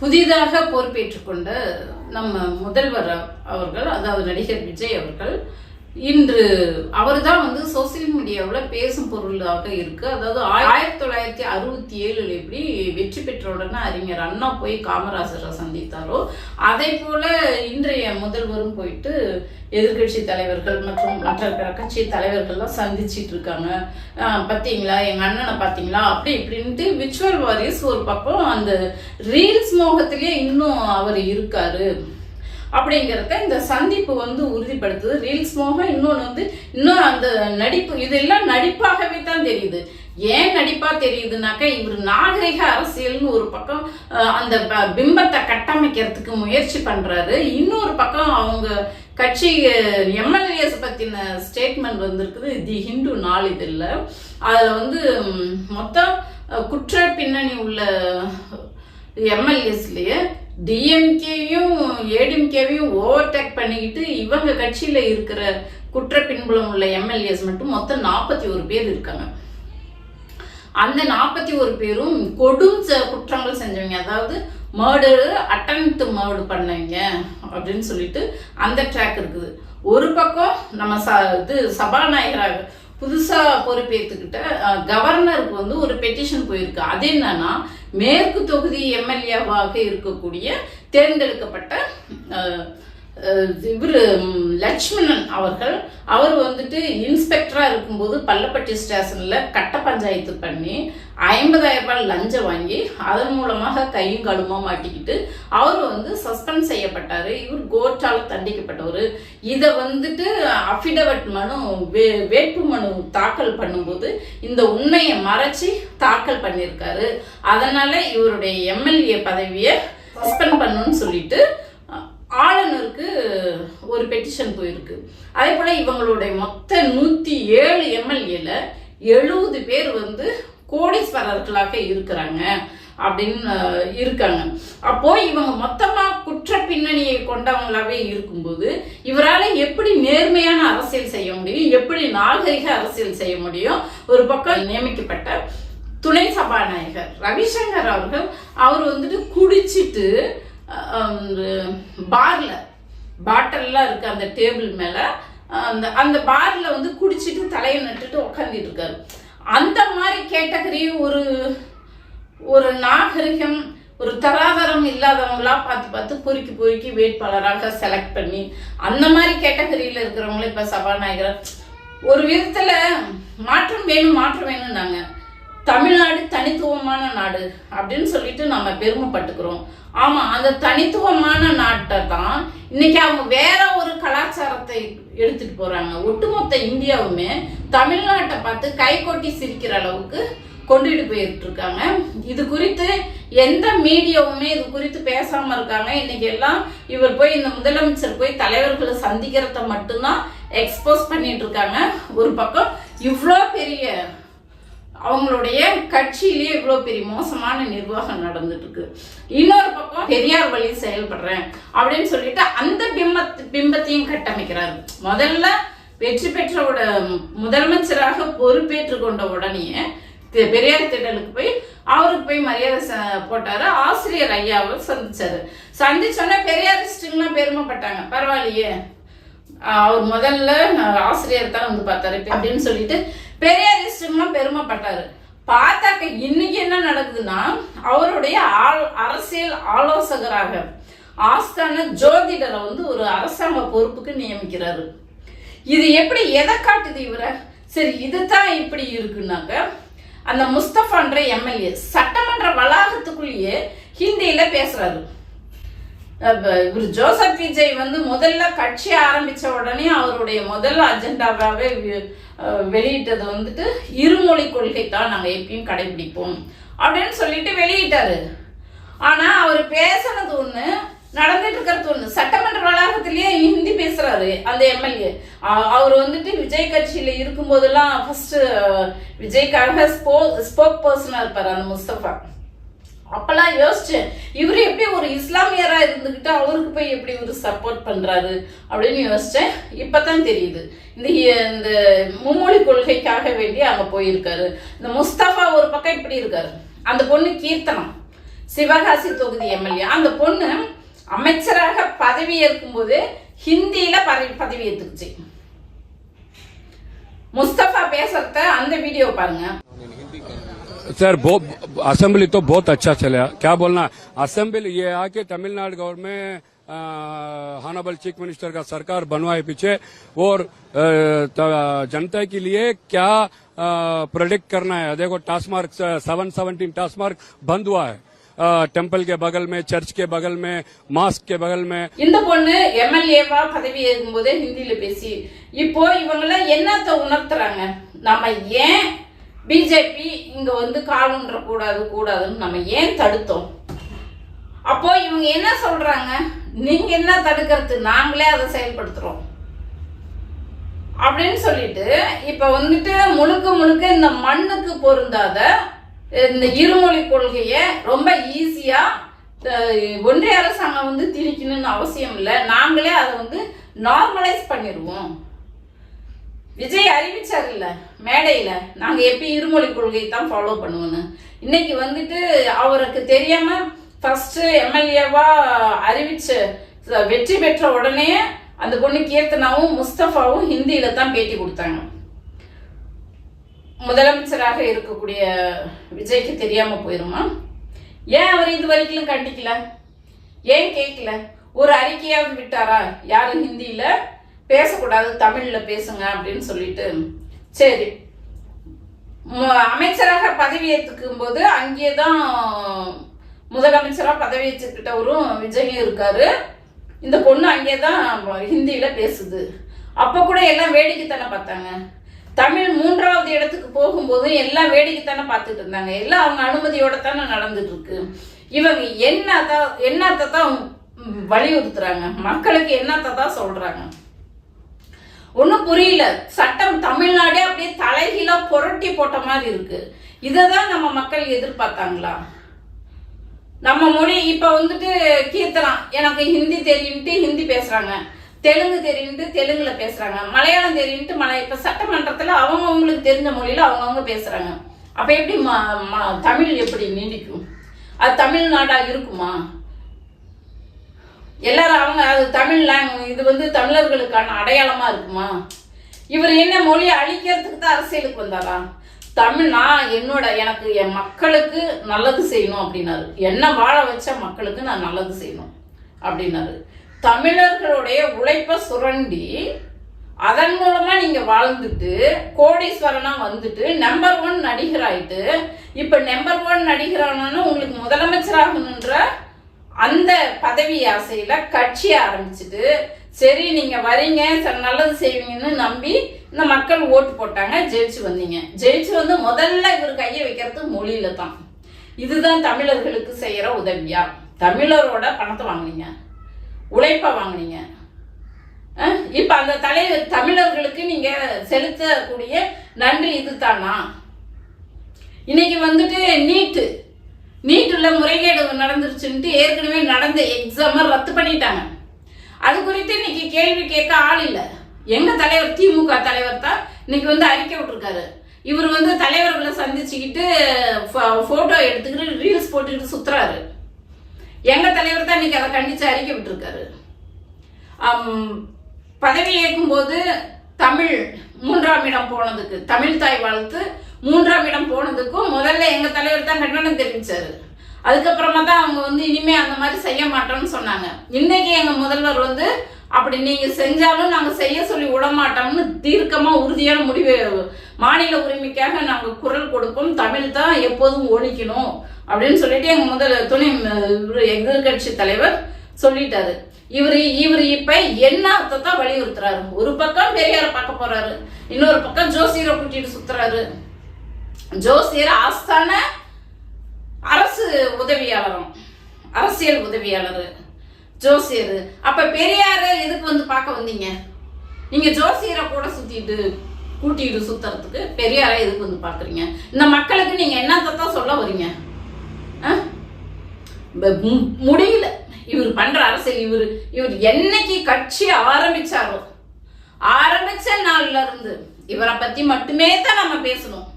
புதிதாக பொறுப்பேற்றுக்கொண்ட நம்ம முதல்வர் அவர்கள், அதாவது நடிகர் விஜய் அவர்கள், இன்று அவர் தான் சோசியல் மீடியாவில் பேசும் பொருளாக இருக்கு. அதாவது 1967 எப்படி வெற்றி பெற்ற உடனே அறிஞர் அண்ணா போய் காமராஜரை சந்தித்தாரோ, அதே போல இன்றைய முதல்வரும் போயிட்டு எதிர்கட்சி தலைவர்கள் மற்றும் மற்ற கட்சி தலைவர்கள்லாம் சந்திச்சிட்டு இருக்காங்க. பார்த்தீங்களா எங்க அண்ணனை பார்த்தீங்களா அப்படி இப்படின்ட்டு விர்ச்சுவல் வாரிஸ் ஒரு பக்கம் அந்த ரீல்ஸ் மோகத்திலேயே இன்னும் அவர் இருக்காரு அப்படிங்கிறத இந்த சந்திப்பு உறுதிப்படுத்துது. ரீல்ஸ் மோகம் இன்னும் அந்த நடிப்பு, இதெல்லாம் நடிப்பாகவே தான் தெரியுது. ஏன் நடிப்பா தெரியுதுனாக்கா, இவர் நாகரிக அரசியல்னு ஒரு பக்கம் அந்த பிம்பத்தை கட்டமைக்கிறதுக்கு முயற்சி பண்றாரு. இன்னொரு பக்கம் அவங்க கட்சி எம்எல்ஏஸ் பத்தின ஸ்டேட்மெண்ட் வந்திருக்குது தி ஹிந்து நாளிதழில். அதுல மொத்தம் குற்ற பின்னணி உள்ள எம்எல்ஏஸ்லயே டிஎம்கேயும் ஏடிஎம்கேவையும் ஓவர்டேக் பண்ணிக்கிட்டு இவங்க கட்சியில இருக்கிற குற்ற பின்புலம் உள்ள எம்எல்ஏஸ் மட்டும் மொத்தம் 41 பேர் இருக்காங்க. அந்த 41 பேரும் கொடும் குற்றங்கள் செஞ்சவங்க, அதாவது மர்டரு, அட்டெம்ப்ட் மர்டர் பண்ணவங்க அப்படின்னு சொல்லிட்டு அந்த ட்ராக் இருக்குது. ஒரு பக்கம் நம்ம சபாநாயகராக புதுசா பொறுப்பேற்றுக்கிட்ட கவர்னருக்கு ஒரு பெட்டிஷன் போயிருக்கு. அது என்னன்னா, மேற்கு தொகுதி எம்எல்ஏவாக இருக்கக்கூடிய தேர்ந்தெடுக்கப்பட்ட இவர் லட்சுமணன் அவர் இன்ஸ்பெக்டரா இருக்கும்போது பள்ளப்பட்டி ஸ்டேஷன்ல கட்ட பஞ்சாயத்து பண்ணி 50,000 ரூபாய் லஞ்சம் வாங்கி அதன் மூலமாக கையும் கழுமா மாட்டிக்கிட்டு அவர் சஸ்பெண்ட் செய்யப்பட்டாரு. இவர் கோர்ட்டால தண்டிக்கப்பட்டவர். இதை அஃபிடவிட் மனு, வேட்பு மனு தாக்கல் பண்ணும்போது இந்த உண்மையை மறைச்சி தாக்கல் பண்ணியிருக்காரு. அதனால இவருடைய எம்எல்ஏ பதவியை சஸ்பெண்ட் பண்ணணும்னு சொல்லிட்டு ஆளுநருக்கு ஒரு பெட்டிஷன் போயிருக்கு. அதே போல இவங்களுடைய மொத்த 107 எம்எல்ஏல 70 பேர் கோடீஸ்வரர்களாக இருக்கிறாங்க அப்படின்னு இருக்காங்க. அப்போ இவங்க மொத்தமா குற்ற பின்னணியை கொண்டவங்களாவே இருக்கும்போது இவரால் எப்படி நேர்மையான அரசியல் செய்ய முடியும், எப்படி நாகரிக அரசியல் செய்ய முடியும்? ஒரு பக்கம் நியமிக்கப்பட்ட துணை சபாநாயகர் ரவிசங்கர் அவர் குடிச்சிட்டு பார்ல பாட்டில்லாம் இருக்கு அந்த டேபிள் மேல, அந்த பார்ல குடிச்சிட்டு தலையை நட்டுட்டு உட்காந்துட்டு இருக்காரு. அந்த மாதிரி கேட்டகரி ஒரு நாகரிகம், ஒரு தராதரம் இல்லாதவங்களா பார்த்து பொறுக்கி வேட்பாளராக செலக்ட் பண்ணி அந்த மாதிரி கேட்டகரியில இருக்கிறவங்கள இப்ப சபாநாயகர் ஒரு விதத்துல மாற்றம் வேணும் நாங்க தமிழ்நாடு தனித்துவமான நாடு அப்படின்னு சொல்லிட்டு நம்ம பெருமைப்பட்டுக்கிறோம். ஆமா, அந்த தனித்துவமான நாட்டை தான் இன்னைக்கு அவங்க வேற ஒரு கலாச்சாரத்தை எடுத்துட்டு போறாங்க. ஒட்டுமொத்த இந்தியாவுமே தமிழ்நாட்டை பார்த்து கைகொட்டி சிரிக்கிற அளவுக்கு கொண்டுட்டு போயிட்டு இருக்காங்க. இது குறித்து எந்த மீடியாவுமே இது குறித்து பேசாம இருக்காங்க. இன்னைக்கு எல்லாம் இவர் போய் இந்த முதலமைச்சர் போய் தலைவர்களை சந்திக்கிறத மட்டும்தான் எக்ஸ்போஸ் பண்ணிட்டு இருக்காங்க. ஒரு பக்கம் இவ்வளோ பெரிய அவங்களுடைய கட்சியிலேயே இவ்வளவு பெரிய மோசமான நிர்வாகம் நடந்துட்டு இருக்கு. இன்னொரு பக்கம் பெரியார் வழி செயல்படுறேன் அப்படின்னு சொல்லிட்டு அந்த பிம்பத்தையும் கட்டமைக்கிறாரு. முதல்ல வெற்றி பெற்ற முதலமைச்சராக பொறுப்பேற்று கொண்ட உடனே பெரியார் திடலுக்கு அவருக்கு போய் மரியாதை போட்டாரு. ஆசிரியர் ஐயாவை சந்திச்சோன்னா பெரியாரிஸ்டுங்கெல்லாம் பெருமைப்பட்டாங்க. பரவாயில்லையே, அவர் முதல்ல ஆசிரியர் தான் பார்த்தாரு அப்படின்னு சொல்லிட்டு பெரியாரிஸ்டுங்கெல்லாம் பெருமைப்பட்டாரு. பார்த்தாக்க இன்னைக்கு என்ன நடக்குதுன்னா, அவருடைய அரசியல் ஆலோசகராக ஆஸ்தான ஜோதிடரை ஒரு அரசாங்க பொறுப்புக்கு நியமிக்கிறாரு. இது எப்படி எதை காட்டுது இவரை? சரி, இதுதான் இப்படி இருக்குன்னாக்க, அந்த முஸ்தபான்ற எம்எல்ஏ சட்டமன்ற வளாகத்துக்குள்ளேயே ஹிந்தியில பேசுறாரு. இவர் ஜோசப் விஜய் முதல்ல கட்சி ஆரம்பிச்ச உடனே அவருடைய முதல் அஜெண்டாவே வெளியிட்டது இருமொழி கொள்கை தான் நாங்க எப்பயும் கடைபிடிப்போம் அப்படின்னு சொல்லிட்டு வெளியிட்டாரு. ஆனா அவர் பேசினது ஒண்ணு, நடந்துட்டு இருக்கிறது ஒண்ணு. சட்டமன்ற வளாகத்திலேயே ஹிந்தி பேசுறாரு அந்த எம்எல்ஏ. அவர் விஜய் கட்சியில இருக்கும் போதெல்லாம் ஃபர்ஸ்ட் விஜய்க்காக ஸ்போக் பர்சனா இருப்பாரு அந்த முஸ்தபா. அப்பெல்லாம் யோசிச்சேன், இவரு எப்படி ஒரு இஸ்லாமியரா இருந்துகிட்டு அவருக்கு போய் எப்படி ஒரு சப்போர்ட் பண்றாரு அப்படின்னு யோசிச்சேன். இப்பதான் தெரியுது, இந்த மும்மொழி கொள்கைக்காக வேண்டி அங்க போயிருக்காரு. இந்த முஸ்தபா ஒரு பக்கம் இப்படி இருக்காரு. அந்த பொண்ணு சிவகாசி தொகுதி எம்எல்ஏ. அந்த பொண்ணு அமைச்சராக பதவி ஏற்கும் போது ஹிந்தியில பதவி ஏத்துக்குச்சு. मुस्तफा பேசுறத அந்த வீடியோ பாருங்க. सर असेंबली तो बहुत अच्छा चला, क्या बोलना, असेंबली ये आके Tamil Nadu government honourable chief minister का सरकार बनवाए पीछे, और जनता के लिए क्या प्रोडिक्ट करना है. देखो टास्क मार्क 717 टास्क मार्क बंद हुआ है, टेम्पल के बगल में, चर्च के बगल में, मास्क के बगल में. இந்த பொண்ணு எம்எல்ஏவா பதவி ஏற்கும் போதே ஹிந்தியில பேசி இப்போ இவங்கள என்னத்த உணர்த்துறாங்க, நம்ம ஏன் பிஜேபி இங்க வந்து காலுன்ற கூடாதுன்னு நம்ம ஏன் தடுத்தோம். அப்போ இவங்க என்ன சொல்றாங்க, நீங்க என்ன தடுக்கிறது, நாங்களே அதை செயல்படுத்துறோம் அப்படின்னு சொல்லிட்டு இப்ப வந்துட்டு முழுக்க இந்த மண்ணுக்கு பொருந்தாத இந்த இருமொழி கொள்கையை ரொம்ப ஈஸியா ஒன்றிய அரசாங்கம் வந்து திணிக்கணும்னு அவசியம் இல்லை, நாங்களே அதை வந்து நார்மலைஸ் பண்ணிடுவோம். விஜய் அறிவிச்சார் இல்ல மேடையில, நாங்க எப்ப இருமொழி கொள்கையை தான் ஃபாலோ பண்ணுவோன்னு. இன்னைக்கு வந்துட்டு அவருக்கு தெரியாம ஃபர்ஸ்ட் எம்எல்ஏவா அறிவிச்சு வெற்றி பெற்ற உடனே அந்த பொண்ணு கீர்த்தனாவும் முஸ்தபாவும் ஹிந்தியில தான் பேட்டி கொடுத்தாங்க. முதலமைச்சராக இருக்கக்கூடிய விஜய்க்கு தெரியாம போயிருமா? ஏன் அவர் இது வரைக்கும் கண்டிக்கல, ஏன் கேட்கல, ஒரு அறிக்கையாவது விட்டாரா, யாரும் ஹிந்தியில பேசக்கூடாது தமிழ்ல பேசுங்க அப்படின்னு சொல்லிட்டு. சரி, அமைச்சராக பதவி ஏற்றுக்கும் போது அங்கேதான் முதலமைச்சராக பதவி ஏற்றுக்கிட்டவரும் விஜயும் இருக்காரு. இந்த பொண்ணு அங்கேதான் ஹிந்தியில பேசுது. அப்ப கூட எல்லாம் வேடிக்கை தானே பார்த்தாங்க. தமிழ் 3வது இடத்துக்கு போகும்போது எல்லாம் வேடிக்கை தானே பார்த்துட்டு இருந்தாங்க. எல்லாம் அவங்க அனுமதியோட தானே நடந்துட்டு இருக்கு. இவங்க என்னத்தை தான் வலியுறுத்துறாங்க, மக்களுக்கு என்னத்தை தான் சொல்றாங்க, ஒன்னும் புரியல. சட்டம் தமிழ்நாடே அப்படியே தலைகீழா புரட்டி போட்ட மாதிரி இருக்கு. இததான் நம்ம மக்கள் எதிர்பார்த்தாங்களா? நம்ம மொழி இப்ப வந்துட்டு கீர்த்தனா எனக்கு ஹிந்தி தெரியும்ட்டு ஹிந்தி பேசுறாங்க, தெலுங்கு தெரியும்ட்டு தெலுங்குல பேசுறாங்க, மலையாளம் தெரியும்ட்டு இப்ப சட்டமன்றத்துல அவங்களுக்கு தெரிஞ்ச மொழியில அவங்கவுங்க பேசுறாங்க. அப்ப எப்படி தமிழ் எப்படி நீடிக்கும்? அது தமிழ்நாடா இருக்குமா? எல்லாரும் அவங்க அது தமிழ் இது வந்து தமிழர்களுக்கான அடையாளமா இருக்குமா? இவர் என்ன மொழியை அழிக்கிறதுக்கு தான் அரசியலுக்கு வந்தாரா? நான் எனக்கு என் மக்களுக்கு நல்லது செய்யணும் அப்படின்னாரு. என்ன வாழ வச்ச மக்களுக்கு நான் நல்லது செய்யணும் அப்படின்னாரு. தமிழர்களுடைய உழைப்பை சுரண்டி அதன் மூலமா நீங்க வாழ்ந்துட்டு கோடீஸ்வரனா வந்துட்டு நம்பர் 1 நடிகர் ஆயிட்டு, இப்ப நம்பர் 1 நடிகரானு உங்களுக்கு முதலமைச்சராகணுன்ற அந்த பதவி ஆசையில கட்சி ஆரம்பிச்சுட்டு, சரி நீங்க வரீங்க நல்லது செய்வீங்கன்னு நம்பி இந்த மக்கள் ஓட்டு போட்டாங்க, ஜெயிச்சு வந்தீங்க. ஜெயிச்சு வந்து முதல்ல இவர் கையை வைக்கிறது மொழியில தான். இதுதான் தமிழர்களுக்கு செய்யற உதவியா? தமிழரோட பணத்தை வாங்கினீங்க, உழைப்ப வாங்கினீங்க. இப்ப அந்த தமிழர்களுக்கு நீங்க செலுத்தக்கூடிய நன்றி இதுதானா? இன்னைக்கு வந்துட்டு நீட்டுல முறைகேடு நடந்துருச்சுன்ட்டு ஏற்கனவே நடந்த எக்ஸாம ரத்து பண்ணிட்டாங்க. அது குறித்து இன்னைக்கு கேள்வி கேட்க ஆள் இல்ல. எங்க தலைவர் திமுக தலைவர் தான் இன்னைக்கு வந்து அறிக்கை விட்டுருக்காரு. இவர் வந்து தலைவர்களை சந்திச்சுக்கிட்டு போட்டோ எடுத்துக்கிட்டு ரீல்ஸ் போட்டுக்கிட்டு சுத்துறாரு. எங்க தலைவர் தான் இன்னைக்கு அதை கண்டிச்சு அறிக்கை விட்டுருக்காரு. பதவி ஏற்கும் போது தமிழ் 3ஆம் இடம் போனதுக்கு, தமிழ் தாய் வாழ்த்து 3ஆம் இடம் போனதுக்கும் முதல்ல எங்க தலைவர் தான் கண்டனம் தெரிவிச்சாரு. அதுக்கப்புறமா தான் அவங்க வந்து இனிமே அந்த மாதிரி செய்ய மாட்டோம்னு சொன்னாங்க. இன்னைக்கு எங்க முதல்வர் வந்து அப்படி நீங்க செஞ்சாலும் நாங்க செய்ய சொல்லி விடமாட்டோம்னு தீர்க்கமா உறுதியான முடிவு, மாநில உரிமைக்காக நாங்க குரல் கொடுப்போம், தமிழ் தான் எப்போதும் ஒழிக்கணும் அப்படின்னு சொல்லிட்டு எங்க துணை எதிர்கட்சி தலைவர் சொல்லிட்டாரு. இவர் இப்ப என்னத்தை தான் வலியுறுத்துறாரு? ஒரு பக்கம் பெரியார பார்க்க போறாரு, இன்னொரு பக்கம் ஜோசியரை கூட்டிட்டு சுத்துறாரு. ஜோசியர் ஆஸ்தான அரசு உதவியாளரும், அரசியல் உதவியாளர் ஜோசியர். அப்ப பெரியார எதுக்கு வந்து பார்க்க வந்தீங்க? நீங்க ஜோசியரை கூட கூட்டிட்டு சுத்துறதுக்கு பெரியார எதுக்கு வந்து பாக்குறீங்க? இந்த மக்களுக்கு நீங்க என்னத்தான் சொல்ல வரீங்க? முடியல இவர் பண்ற அரசியல். இவர் என்னைக்கு கட்சி ஆரம்பிச்சாரோ ஆரம்பிச்ச நாள்ல இருந்து இவரை பத்தி மட்டுமே தான் நம்ம பேசணும்.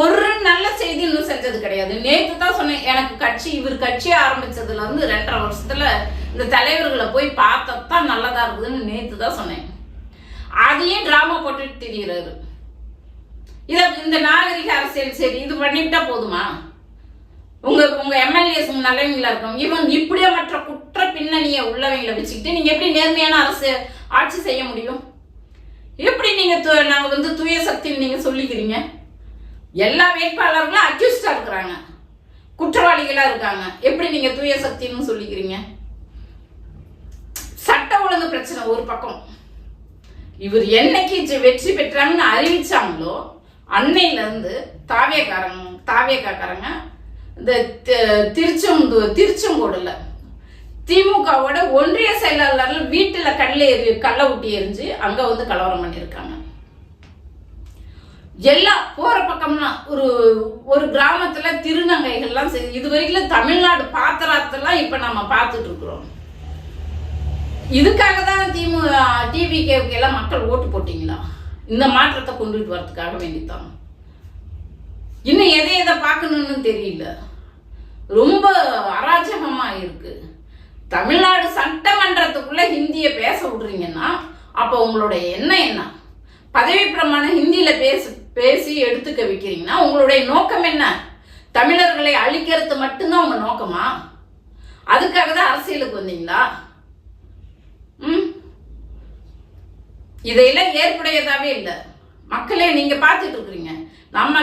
ஒரு நல்ல செய்தி இன்னும் செஞ்சது கிடையாது. நேத்து தான் சொன்னேன், எனக்கு இவர் கட்சி ஆரம்பிச்சதுல இருந்து 2.5 வருஷத்துல இந்த தலைவர்களை போய் பார்த்ததான் நல்லதா இருக்குதுன்னு நேத்து தான் சொன்னேன். அதையும் டிராமா போட்டுட்டு திரிகிறாரு. இந்த நாகரிக அரசியல் சரி இது பண்ணிட்டா போதுமா? உங்க எம்எல்ஏஸ் நல்லவங்களா இருக்கும். இவன் இப்படியே மற்ற குற்ற பின்னணியை உள்ளவங்களை வச்சுக்கிட்டு நீங்க எப்படி நேர்மையான அரசு ஆட்சி செய்ய முடியும்? எப்படி நீங்க நாங்க தூய சக்தின்னு நீங்க சொல்லிக்கிறீங்க? எல்லா வேட்பாளர்களும் அக்யூஸ்டா இருக்கிறாங்க, குற்றவாளிகளா இருக்காங்க. எப்படி நீங்க தூய சக்தின்னு சொல்லிக்கிறீங்க? சட்ட ஒழுங்கு பிரச்சனை ஒரு பக்கம். இவர் என்னைக்கு வெற்றி பெற்றாங்கன்னு அறிவிச்சாங்களோ அன்னையில இருந்து தாவேக்காரங்க இந்த திருச்செங்கோடுல திமுகவோட ஒன்றிய செயலாளர்கள் வீட்டுல கல்ல ஊட்டி எரிஞ்சு அங்க கலவரம் பண்ணிருக்காங்க. எல்லாம் போற பக்கம்லாம் ஒரு கிராமத்துல திருநங்கைகள்லாம் இதுவரைக்கும் தமிழ்நாடு பாத்திரத்தெல்லாம் இப்ப நம்ம பார்த்துட்டு இருக்கிறோம். இதுக்காக தான் டிவிகேவுக்கு எல்லாம் மக்கள் ஓட்டு போட்டீங்களா? இந்த மாற்றத்தை கொண்டுட்டு வரதுக்காக வேண்டித்தான். இன்னும் எதை பார்க்கணும்னு தெரியல. ரொம்ப அராஜகமா இருக்கு. தமிழ்நாடு சட்டமன்றத்துக்குள்ள ஹிந்திய பேச விடுறீங்கன்னா அப்ப உங்களுடைய என்ன? பதவி பிரமாணம் ஹிந்தியில பேசி எடுத்துக்க வைக்கிறீங்கன்னா உங்களுடைய நோக்கம் என்ன? தமிழர்களை அழிக்கிறது மட்டும்தான் உங்க நோக்கமா? அதுக்காக தான் அரசியலுக்கு வந்தீங்களா? இதையெல்லாம் ஏற்புடையதாவே இல்லை. மக்களே நீங்க பார்த்துட்டு இருக்கிறீங்க. நம்ம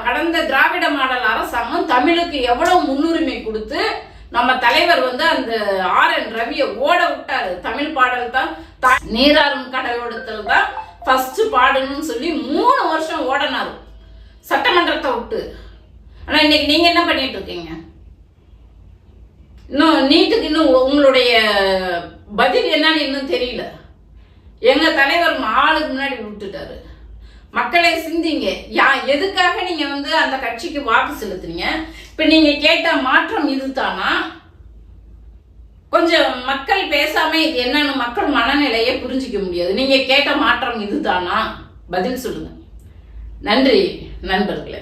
கடந்த திராவிட மாடல் அரசாங்கம் தமிழுக்கு எவ்வளவு முன்னுரிமை கொடுத்து நம்ம தலைவர் அந்த RN ரவியை ஓட விட்டாரு. தமிழ் பாடல் தான் நீராறும் கடலோடத்தில் தான் ஃபர்ஸ்ட் பாடணும்னு சொல்லி 3 வருஷம் ஓடனாரு சட்டமன்றத்தை விட்டு. ஆனா இன்னைக்கு நீங்க என்ன பண்ணிட்டு இருக்கீங்க? இன்னும் நீட்டுக்கு இன்னும் உங்களுடைய பதில் என்னன்னு இன்னும் தெரியல. எங்க தலைவர் ஆளுக்கு முன்னாடி விட்டுட்டாரு. மக்களை சிந்திங்க. எதுக்காக நீங்க அந்த கட்சிக்கு வாக்கு செலுத்துனீங்க? இப்ப நீங்க கேட்ட மாற்றம் இதுதானா? கொஞ்சம் மக்கள் பேசாம இது என்னன்னு மக்கள் மனநிலையை புரிஞ்சிக்க முடியாது. நீங்க கேட்ட மாற்றம் இதுதானா? பதில் சொல்லுங்க. நன்றி நண்பர்களே.